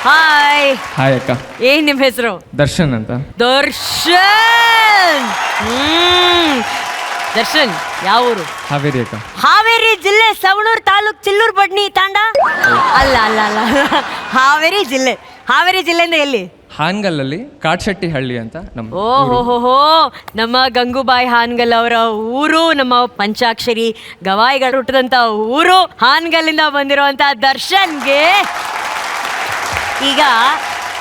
Hi. Hi ಅಕ್ಕ. ಏನ್ ನಿಮ್ಮ ಹೆಸರು? ದರ್ಶನ್ ಅಂತ. ದರ್ಶನ್. ದರ್ಶನ್ ಯಾವ ಊರು? ಹಾವೇರಿ ಅಕ್ಕ. ಹಾವೇರಿ ಜಿಲ್ಲೆ ಸವಣೂರು ತಾಲೂಕ್ ಚಿಲ್ಲೂರು ಬಡ್ನಿ ತಾಂಡ? ಅಲ್ಲ ಅಲ್ಲ ಅಲ್ಲ, ಹಾವೇರಿ ಜಿಲ್ಲೆ. ಹಾವೇರಿ ಜಿಲ್ಲೆಯಿಂದ ಎಲ್ಲಿ? ಹಾನ್ಗಲ್ಲಲ್ಲಿ ಕಾಟ್ಶೆಟ್ಟಿ ಹಳ್ಳಿ ಅಂತ ನಮ್ಮ. ಓಹೋ, ನಮ್ಮ ಗಂಗೂಬಾಯಿ ಹಾನ್ಗಲ್ ಅವರ ಊರು, ನಮ್ಮ ಪಂಚಾಕ್ಷರಿ ಗವಾಯಿಗಳು ಹುಟ್ಟಿದಂತ ಊರು ಹಾನ್ಗಲ್ಲಿಂದ ಬಂದಿರುವಂತ ದರ್ಶನ್ಗೆ ಈಗ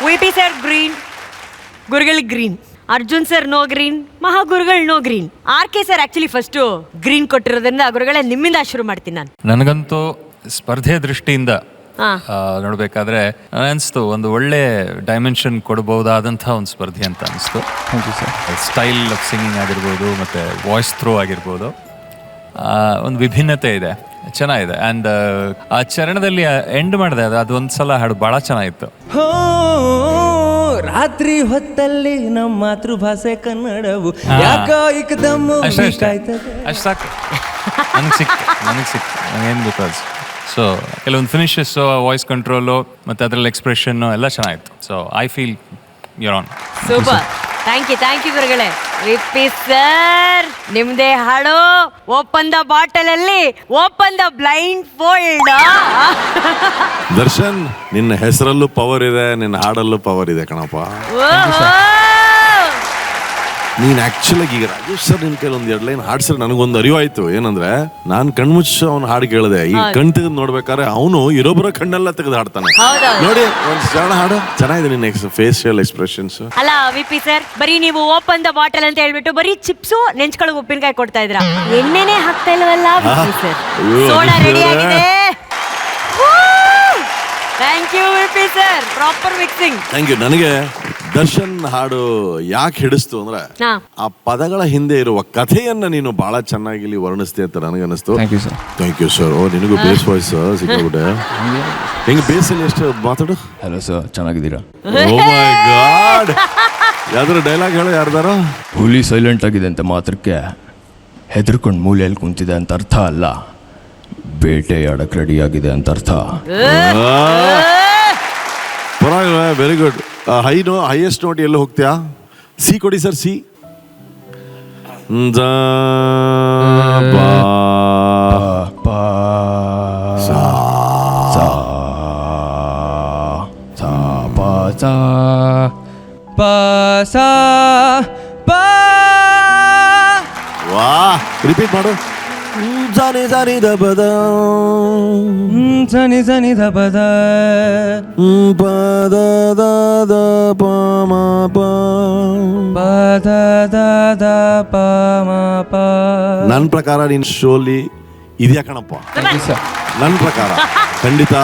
ವಿ.ಪಿ. ಸರ್ ಗ್ರೀನ್, ಗುರುಗಳು green, Arjun sir no green, ಮಹಾಗುರುಗಳು no green. RK. Sir actually first green ಕೊಟ್ಟಿರೋದ್ರಿಂದ ಗುರುಗಳೇ ನಿಮ್ಮಿಂದ ಶುರು ಮಾಡ್ತೀನಿ ನಾನು. ನನಗಂತೂ ಸ್ಪರ್ಧೆ ದೃಷ್ಟಿಯಿಂದ ನೋಡ್ಬೇಕಾದ್ರೆ ಅನಿಸ್ತು ಒಂದು ಒಳ್ಳೆ ಡೈಮೆನ್ಷನ್ ಕೊಡಬಹುದಾದಂಥ ಒಂದು ಸ್ಪರ್ಧೆ ಅಂತ ಅನಿಸ್ತು. Thank you sir. Style of singing ಆಗಿರ್ಬೋದು ಮತ್ತು ವಾಯ್ಸ್ ಥ್ರೋ ಆಗಿರ್ಬೋದು, ಒಂದು ವಿಭಿನ್ನತೆ ಇದೆ, ಚೆನ್ನಾಗಿದೆ. ಆ್ಯಂಡ್ ಆ ಚರಣದಲ್ಲಿ ಎಂಡ್ ಮಾಡಿದೆ, ಅದೊಂದು ಸಲ ಹಾಡು ಭಾಳ ಚೆನ್ನಾಗಿತ್ತು. ರಾತ್ರಿ ಹೊತ್ತಲ್ಲಿ ನಮ್ಮ ಮಾತೃಭಾಷೆ ಕನ್ನಡವು ಯಾಕೋ ಇಕದಮ್ಮು ಅಷ್ಟೇ ಸಾಕು. ನನಗೆ ಸಿಕ್ತು ಏನು ಬೇಕಾದ. ಸೊ ಕೆಲವೊಂದು ಫಿನಿಶಸ್, ವಾಯ್ಸ್ ಕಂಟ್ರೋಲು ಮತ್ತು ಅದರಲ್ಲಿ ಎಕ್ಸ್ಪ್ರೆಷನ್ನು ಎಲ್ಲ ಚೆನ್ನಾಗಿತ್ತು. So I feel your on. Super. Thank you ಗುರುಗಳೇ. ವಿ.ಪಿ. ಸರ್ ನಿಮ್ದೇ ಹಾಡು, ಓಪನ್ ದ ಬಾಟಲ್ ಅಲ್ಲಿ open the blindfold. Darshan, ನಿನ್ನ ಹೆಸರಲ್ಲೂ ಪವರ್ ಇದೆ, ನಿನ್ನ ಹಾಡಲ್ಲೂ ಪವರ್ ಇದೆ ಕಣಪ್ಪ. ನೀನ್ ಆಕ್ಚುಲಾಗಿ ಈಗ ರಾಜೇಶ್ ಸರ್ ನಿನ್ ಕೈಲಿ ಒಂದ್ 2 ಲೈನ್ ಹಾಡ್ಸರ್ ನನಗೊಂದು ಅರಿವಾಯ್ತು. ಏನಂದ್ರೆ ನಾನ್ ಕಣ್ಮುಚ್ಚ ಅವ್ನ ಹಾಡು ಕೇಳಿದೆ, ಈಗ ಕಣ್ ತೆಗೆದು ನೋಡ್ಬೇಕಾದ್ರೆ ಅವನು ಇರೋಬ್ಬರ ಕಣ್ಣೆಲ್ಲ ತೆಗೆದು ಹಾಡ್ತಾನೆ. ನೋಡಿ ಒಂದ್ ಚರಣ ಹಾಡು ಚೆನ್ನಾಗಿದೆ, ನಿನ್ನ ಫೇಶಿಯಲ್ ಎಕ್ಸ್ಪ್ರೆಷನ್ಸ್. ಅಲ್ಲ ವಿ.ಪಿ. ಸರ್, ಬರೀ ನೀವು ಓಪನ್ ದ ಬಾಟಲ್ ಅಂತ ಹೇಳ್ಬಿಟ್ಟು ಬರೀ ಚಿಪ್ಸು ನೆಂಚ್ಕೊಳಗ್ ಉಪ್ಪಿನಕಾಯಿ ಕೊಡ್ತಾ ಇದ್ರ, ಎಣ್ಣೆನೆ ಹಾಕ್ತಾ ಇಲ್ವಲ್ಲ ವಿ.ಪಿ. ಸರ್? ಸೋಡಾ ರೆಡಿ ಆಗಿದೆ. Thank you VP. Sir, proper mixing. Thank you. ನನಗೆ ದರ್ಶನ್ ಹಾಡು ಯಾಕೆ ಹಿಡಿಸ್ತು ಅಂದ್ರೆ ಆ ಪದಗಳ ಹಿಂದೆ ಇರುವ ಕಥೆಯನ್ನ ನೀನು ಬಹಳ ಚೆನ್ನಾಗಿ ಇಲ್ಲಿ ವರ್ಣಿಸ್ತೀಯ ಅಂತ ನನಗನ್ನಿಸ್ತು. Thank you sir. Thank you sir. Oh, ನಿನಗೂ ಬೇಸ್ ವಾಯ್ಸ್ ಸಿಕ್ಕಾಬಿಟ್ಟೆ. ಹೆಂಗೆ ಬೇಸಲ್ಲಿ ಎಷ್ಟು ಮಾತಾಡು? ಹಲೋ ಸರ್, ಚೆನ್ನಾಗಿದ್ದೀರಾ? ಓ ಮೈ ಗಾಡ್, ಯಾವ್ದಾರು ಡೈಲಾಗ್ ಹೇಳೋ ಯಾರ್ದಾರೋ? ಹುಲಿ ಸೈಲೆಂಟ್ ಆಗಿದೆ ಅಂತ ಮಾತ್ರಕ್ಕೆ ಹೆದರ್ಕೊಂಡು ಮೂಲೆಯಲ್ಲಿ ಕುಂತಿದೆ ಅಂತ ಅರ್ಥ ಅಲ್ಲ, ಬೇಟೆಯಾಡಕ್ಕೆ ರೆಡಿ ಆಗಿದೆ ಅಂತ ಅರ್ಥ. ಪರವಾಗಿಲ್ಲ, ವೆರಿ ಗುಡ್. ಹೈಯೆಸ್ಟ್ ನೋಟ್ ಎಲ್ಲ ಹೋಗ್ತೀಯಾ? ಸಿ ಕೊಡಿ ಸರ್. ಸಿ ವಾ, ರಿಪೀಟ್ ಮಾಡು. ಜಾನಿ ಜಾನಿ ದಬದ ಸನಿ ಸನಿ ದಬದ ಪದ ದ ಪ ಮ ಪ ಪದ ದ ಪ ಮ ಪ. ನನ್ನ ಪ್ರಕಾರ ನಿನ್ನ ಶೋಲಿ ಇದೆಯಾ ಕಣಪ್ಪ? ನನ್ನ ಪ್ರಕಾರ ಖಂಡಿತ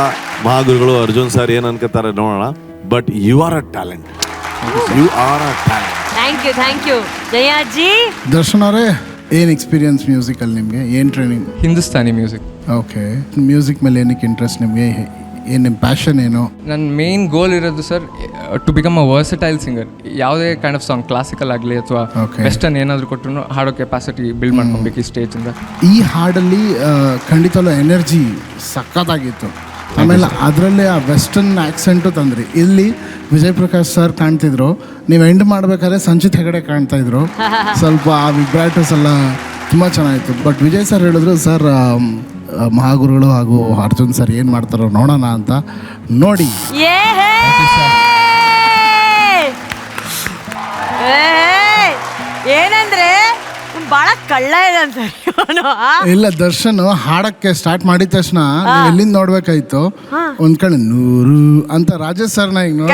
ಮಹಾಗುರುಗಳು ಅರ್ಜುನ್ ಸರ್ ಏನ್ ಅನ್ಕೋತಾರೆ ನೋಡೋಣ. But you are a talent. Thank you Jayaji. Darshan ಅವರೇ, ಏನು ಎಕ್ಸ್ಪೀರಿಯನ್ಸ್ ಮ್ಯೂಸಿಕಲ್ಲಿ ನಿಮಗೆ? ಏನು training? Hindustani music. Okay. Music ಮೇಲೆ ಏನಕ್ಕೆ ಇಂಟ್ರೆಸ್ಟ್ ನಿಮಗೆ? ಏನು ನಿಮ್ಮ ಪ್ಯಾಷನ್ ಏನು? ನನ್ನ ಮೇನ್ ಗೋಲ್ ಇರೋದು sir to become a versatile singer. ಯಾವುದೇ ಕೈಂಡ್ ಆಫ್ ಸಾಂಗ್, ಕ್ಲಾಸಿಕಲ್ ಆಗಲಿ ಅಥವಾ ವೆಸ್ಟರ್ನ್ ಏನಾದರೂ ಕೊಟ್ಟರು ಹಾಡೋ ಕೆಪಾಸಿಟಿ ಬಿಲ್ಡ್ ಮಾಡ್ಕೊಬೇಕು ಈ ಸ್ಟೇಜಿಂದ. ಈ ಹಾಡಲ್ಲಿ ಖಂಡಿತವೂ ಎನರ್ಜಿ ಸಖತ್ತಾಗಿತ್ತು. ಆಮೇಲೆ ಅದರಲ್ಲೇ ಆ ವೆಸ್ಟರ್ನ್ ಆ್ಯಕ್ಸೆಂಟು ತಂದ್ರಿ. ಇಲ್ಲಿ ವಿಜಯ್ ಪ್ರಕಾಶ್ ಸರ್ ಕಾಣ್ತಿದ್ರು, ನೀವು ಎಂಡ್ ಮಾಡಬೇಕಾದ್ರೆ ಸಂಚಿತ್ ಹೆಗಡೆ ಕಾಣ್ತಾ ಇದ್ರು. ಸ್ವಲ್ಪ ಆ ವಿಬ್ರಾಟೋಸ್ ಎಲ್ಲ ತುಂಬ ಚೆನ್ನಾಗಿತ್ತು. ಬಟ್ ವಿಜಯ್ ಸರ್ ಹೇಳಿದ್ರು, ಸರ್ ಮಹಾಗುರುಗಳು ಹಾಗೂ ಅರ್ಜುನ್ ಸರ್ ಏನು ಮಾಡ್ತಾರೋ ನೋಡೋಣ ಅಂತ. ನೋಡಿ ಏನಂದ್ರೆ ಬಹಳ ಕಳ್ಳ ಇದೆ ಅಂತ. ಇಲ್ಲ, ದರ್ಶನ್ ಹಾಡಕ್ಕೆ ಸ್ಟಾರ್ಟ್ ಮಾಡಿದ ತಕ್ಷಣ ನೀವು ಎಲ್ಲಿಂದ ನೋಡ್ಬೇಕಾಯ್ತು, ಒಂದ್ ಕಡೆ 100 ಅಂತ ರಾಜೇಶ್ ಸರ್ನ ಈಗ ನೋಡ,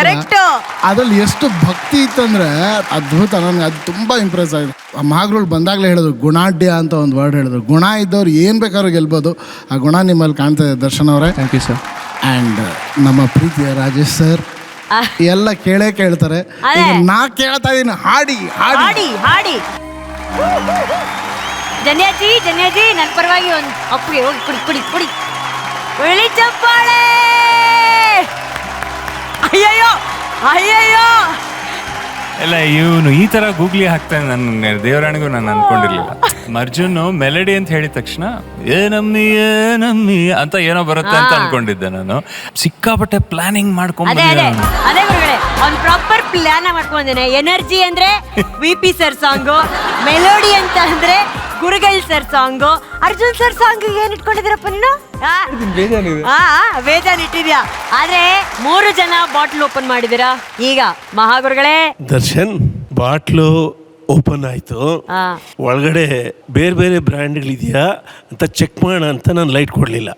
ಅದ್ರಲ್ಲಿ ಎಷ್ಟು ಭಕ್ತಿ ಇತ್ತಂದ್ರೆ ಅದ್ಭುತ. ನನ್ಗೆ ಅದು ತುಂಬಾ ಇಂಪ್ರೆಸ್ ಆಗಿದೆ. ಮಹಾಗುರುಗಳು ಬಂದಾಗಲೇ ಹೇಳಿದ್ರು, ಗುಣಾಢ್ಯ ಅಂತ ಒಂದು ವರ್ಡ್ ಹೇಳಿದ್ರು. ಗುಣ ಇದ್ದವ್ರು ಏನ್ ಬೇಕಾದ್ರೂ ಗೆಲ್ಬೋದು. ಆ ಗುಣ ನಿಮ್ಮಲ್ಲಿ ಕಾಣ್ತಾ ಇದೆ ದರ್ಶನ್ ಅವರೇ. Thank you sir. ಆ್ಯಂಡ್ ನಮ್ಮ ಪ್ರೀತಿಯ ರಾಜೇಶ್ ಸರ್ ಎಲ್ಲ ಕೇಳ್ತಾರೆ. ಈಗ ನಾ ಕೇಳ್ತಾ ಇದೀನಿ, ಹಾಡಿ ಹಾಡಿ ಹಾಡಿ. ಜನ್ಯಾಜಿ ನನ್ನ ಪರವಾಗಿ ಒಂದು ಅಪ್ಪಿಗೆ ಹೋಗಿ ಕುಡಿ ಒಳ್ಳೆ ಚಪ್ಪಾಳೆ. ಅಯ್ಯಯ್ಯೋ ಇಲ್ಲ ಇವನು ಈ ತರ ಗೂಗ್ಲಿ ಹಾಕ್ತಾನೆ, ನನ್ನ ದೇವರಾಣಿಗೂ ನಾನು ಅನ್ಕೊಂಡಿರ್ಲಿಲ್ಲ. ಅರ್ಜುನ್ ಮೆಲಡಿ ಅಂತ ಹೇಳಿದ ತಕ್ಷಣ ಏನಮ್ಮಿ ಅಂತ ಏನೋ ಬರುತ್ತೆ ಅಂತ ಅನ್ಕೊಂಡಿದ್ದೆ ನಾನು. ಸಿಕ್ಕಾಪಟ್ಟೆ ಪ್ಲಾನಿಂಗ್ ಅದೇ ಮಾಡ್ಕೊಂಡ್ಬಂದಿದ್ದೆ. ಅದೇ ಗುರುಗಳೇ, ಅವ್ನು ಪ್ರಾಪರ್ ಪ್ಲಾನ್ ಮಾಡ್ಕೊಂಡಿದ್ದಾನೆ. ಎನರ್ಜಿ ಅಂದ್ರೆ VP ಸರ್ ಸಾಂಗು, ಮೆಲೋಡಿ ಅಂತ ಅಂದ್ರೆ ಗುರುಗಳ್ sir song, Arjun sir song ಏನ್ ಇಟ್ಕೊಂಡಿದ್ದೀರಪ್ಪ ನೀನು? ಬೇಜಾನ್ ಇಟ್ಟಿದ್ಯಾ. ಆದ್ರೆ 3 ಜನ ಬಾಟ್ಲ್ ಓಪನ್ ಮಾಡಿದೀರಾ. ಈಗ ಮಹಾಗುರುಗಳೇ, ದರ್ಶನ್ ಬಾಟ್ಲು ಓಪನ್ ಆಯ್ತು, ಒಳಗಡೆ ಬೇರೆ ಬೇರೆ ಬ್ರ್ಯಾಂಡ್ಗಳಿದೆಯಾ ಅಂತ ಚೆಕ್ ಮಾಡೋಣ ಅಂತ ನಾನು ಲೈಟ್ ಕೊಡಲಿಲ್ಲ.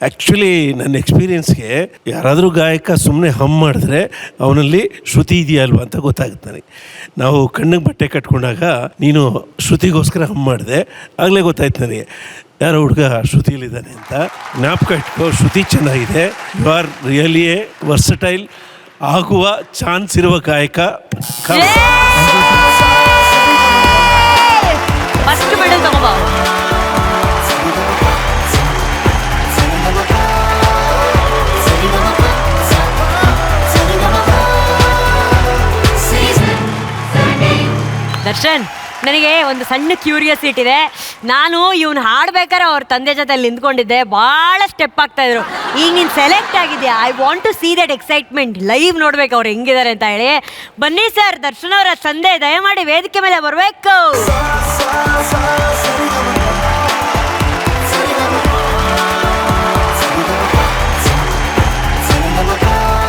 ಆ್ಯಕ್ಚುಲಿ ನನ್ನ ಎಕ್ಸ್ಪೀರಿಯನ್ಸ್ಗೆ ಯಾರಾದರೂ ಗಾಯಕ ಸುಮ್ಮನೆ ಹಮ್ ಮಾಡಿದ್ರೆ ಅವನಲ್ಲಿ ಶ್ರುತಿ ಇದೆಯಾ ಅಲ್ವಾ ಅಂತ ಗೊತ್ತಾಗುತ್ತೆ ನನಗೆ. ನಾವು ಕಣ್ಣಿಗೆ ಬಟ್ಟೆ ಕಟ್ಕೊಂಡಾಗ ನೀನು ಶ್ರುತಿಗೋಸ್ಕರ ಹಮ್ ಮಾಡಿದೆ, ಆಗಲೇ ಗೊತ್ತಾಯ್ತು ನನಗೆ ಯಾರೋ ಹುಡುಗ ಶ್ರುತಿಯಲ್ಲಿದ್ದಾನೆ ಅಂತ. ಜ್ಞಾಪಕ ಇಟ್ಕೋ, ಶ್ರುತಿ ಚೆನ್ನಾಗಿದೆ. You are really a versatile ಆಗುವ ಚಾನ್ಸ್ ಇರುವ ಗಾಯಕ. First medal ತಗೋಬಾ. ದರ್ಶನ್, ನನಗೆ ಒಂದು ಸಣ್ಣ ಕ್ಯೂರಿಯಾಸಿಟಿ ಇದೆ. ನಾನು ಇವ್ನು ಹಾಡ್ಬೇಕಾದ್ರೆ ಅವ್ರ ತಂದೆ ಜೊತೆ ನಿಂತ್ಕೊಂಡಿದ್ದೆ, ಭಾಳ ಸ್ಟೆಪ್ ಆಗ್ತಾ ಇದ್ರು. ಈಗ ನೀನು ಸೆಲೆಕ್ಟ್ ಆಗಿದ್ಯಾ, I want to see that excitement, live ನೋಡ್ಬೇಕು ಅವ್ರು ಹೆಂಗಿದ್ದಾರೆ ಅಂತ ಹೇಳಿ. ಬನ್ನಿ ಸರ್, ದರ್ಶನ್ ಅವರ ತಂದೆ ದಯಮಾಡಿ ವೇದಿಕೆ ಮೇಲೆ ಬರಬೇಕು.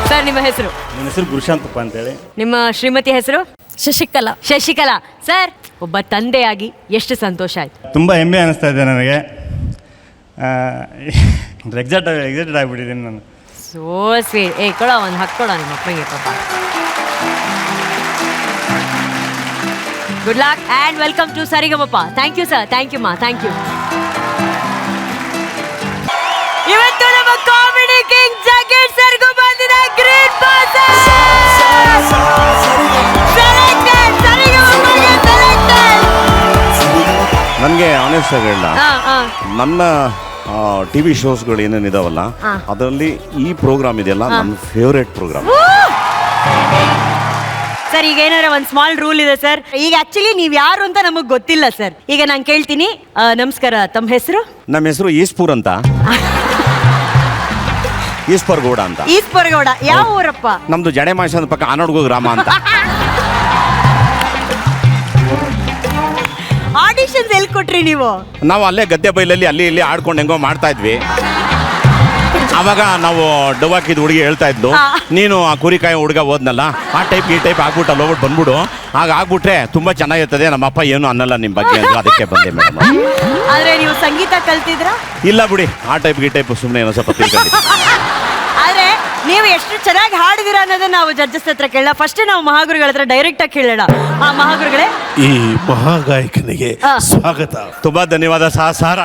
ಸರ್, ನಿಮ್ಮ ಹೆಸರು? ನನ್ನ ಹೆಸರು ಗುರುಶಾಂತಪ್ಪ ಅಂತೇಳಿ. ನಿಮ್ಮ ಶ್ರೀಮತಿ ಹೆಸರು? ಶಶಿಕಲಾ. ಶಶಿಕಲಾ. ಸರ್, ಒಬ್ಬ ತಂದೆಯಾಗಿ ಎಷ್ಟು ಸಂತೋಷ ಆಯ್ತು? ತುಂಬ ಹೆಮ್ಮೆ ಅನ್ನಿಸ್ತಾ ಇದೆ ನನಗೆ. ಎಕ್ಸೈಟೆಡ್ ಆಗಿಬಿಟ್ಟಿದ್ದೀನಿ ನಾನು. So sweet. ಕೊಡ ಒಂದು ಹಾಕ್ಕೊಡ ನಿಮ್ಮ ಅಪ್ಪಗೆ ಪಾಪ. Good luck and welcome to Saregamapa. Thank you sir, thank you ma'am, thank you. ಇವತ್ತು ನಮ್ಮ ಕಾಮಿಡಿ ಕಿಂಗ್ ಜಾಕೆಟ್ ಸರ್ಗೂ ಬಂದಿದ ಗ್ರೀನ್ ಪಾಸ್. ನನಗೆ ಆನೆಸ್ಟ್ ಆಗಿ ಹೇಳ, ನನ್ನ TV ಶೋಸ್ಗಳು ಏನೇನಿದಾವಲ್ಲ ಅದರಲ್ಲಿ ಈ ಪ್ರೋಗ್ರಾಮ್ ಇದೆಯಲ್ಲ ನನ್ನ ಫೇವ್ರೇಟ್ ಪ್ರೋಗ್ರಾಮ್. ಸರ್, ಈಗ ಏನಾರ ಒಂದು ಸ್ಮಾಲ್ ರೂಲ್ ಇದೆ ಸರ್. ಈಗ ಆಕ್ಚುಲಿ ನೀವು ಯಾರು ಅಂತ ನಮಗೆ ಗೊತ್ತಿಲ್ಲ ಸರ್. ಈಗ ನಾನು ಕೇಳ್ತೀನಿ. ನಮಸ್ಕಾರ, ತಮ್ಮ ಹೆಸರು? ನಮ್ಮ ಹೆಸರು ಈಸ್ಪುರ್ ಅಂತ. ಈಸ್ಪರ್ ಗೌಡ ಅಂತ. ಈಸ್ಪರ್ ಗೌಡ. ಯಾವ ಊರಪ್ಪ? ನಮ್ದು ಜಡೆ ಮಾಷದ ಪಕ್ಕ ಆನೋಡ್ಗೋ ಗ್ರಾಮ ಅಂತ. ಆಡಿಷನ್ಸ್ ಎಲ್ಲಿ ಕೊಟ್ರಿ ನೀವು? ನಾವು ಅಲ್ಲೇ ಗದ್ದೆ ಬೈಲಲ್ಲಿ ಅಲ್ಲಿ ಇಲ್ಲಿ ಆಡ್ಕೊಂಡು ಹೆಂಗೋ ಮಾಡ್ತಾ ಇದ್ವಿ. ಅವಾಗ ನಾವು ಡವಾಕಿದ ಹುಡುಗಿ ಹೇಳ್ತಾ ಇದ್ಲು, ನೀನು ಆ ಕುರಿಕಾಯಿ ಹುಡುಗ ಹೋದ್ನಲ್ಲ, ಆ ಟೈಪ್ ಈ ಟೈಪ್ ಆಗ್ಬಿಟ್ಟು ಅಲ್ಲಿ ಹೋಗ್ಬಿಟ್ಟು ಬಂದ್ಬಿಡು, ಆಗ ಆಗ್ಬಿಟ್ರೆ ತುಂಬಾ ಚೆನ್ನಾಗಿರ್ತದೆ, ನಮ್ಮಪ್ಪ ಏನು ಅನ್ನಲ್ಲ ನಿಮ್ಮ ಬಗ್ಗೆ ಅಂತ ಅದಕ್ಕೆ ಬಂದೆ ಮೇಡಮ್. ಆದ್ರೆ ನೀವು ಸಂಗೀತ ಕಲ್ತಿದ್ರ? ಇಲ್ಲ ಬಿಡಿ, ಆ ಟೈಪ್ ಈ ಟೈಪ್ ಸುಮ್ಮನೆ ಏನೋ ಸ್ವಲ್ಪ ತಿಳ್ಕೊಂಡಿದ್ದೆ. ಆದ್ರೆ ನೀವು ಎಷ್ಟು ಚೆನ್ನಾಗಿ ಹಾಡಿದಿರ ಅನ್ನೋದನ್ನ ನಾವು ಜಡ್ಜಸ್ ಹತ್ರ ಕೇಳೋಣ. ಫಸ್ಟ್ ನಾವು ಮಹಾಗುರುಗಳ ಹತ್ರ ಡೈರೆಕ್ಟ್ ಆಗಿ ಕೇಳೋಣ. ಮಹಾಗುರುಗಳೇ, ಈ ಮಹಾಗಾಯಕನಿಗೆ ಸ್ವಾಗತ. ತುಂಬಾ ಧನ್ಯವಾದ ಸರ್.